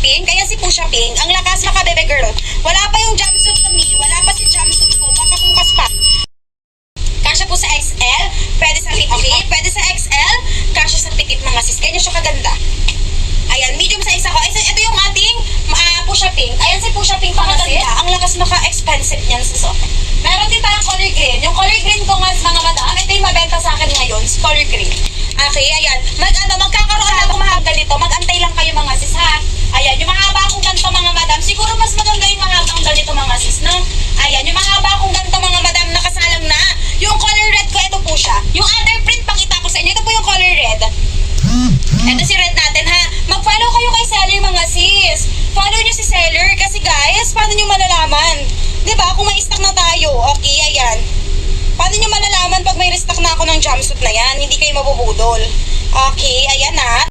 Pink. Kaya si Pusha Pink. Ang lakas maka bebe girl. Wala pa yung jumpsuit kami. Wala pa si jumpsuit ko. Baka bukas pa. Kasya po sa XL. Pwede sa okay? Pwede sa XL. Kasya sa petit mga sis. Ganyan siya kaganda. Ayan, medium size ako. Ito yung ating Pusha Pink. Ayan si Pusha Pink mga sis. Ang lakas maka-expensive niyan sis. Meron din tayong color green. Yung color green ko nga mga madam, ito yung mabenta sa akin ngayon, color green. Okay, ayan. Magkakaroon na akong mahaba ganito. Mag-antay lang kayo mga sis ha. Ayan, yung mahaba akong ganito mga madam. Siguro mas maganda yung mahabang ganito mga sis, no? Ayan, yung mahaba akong ganito mga madam, nakasalang na. Yung color red ko, ito po siya. Yung other print, pakita ko sa inyo. Ito po yung color red. Ito si red natin ha. Mag-follow kayo kay seller mga sis. Follow nyo si seller kasi guys, paano nyo malalaman? Diba? Kung may stock na tayo. Okay, ayan. Paano nyo malalaman pag may restock na ako ng jumpsuit na yan? Hindi kayo mabubudol. Okay, ayan na.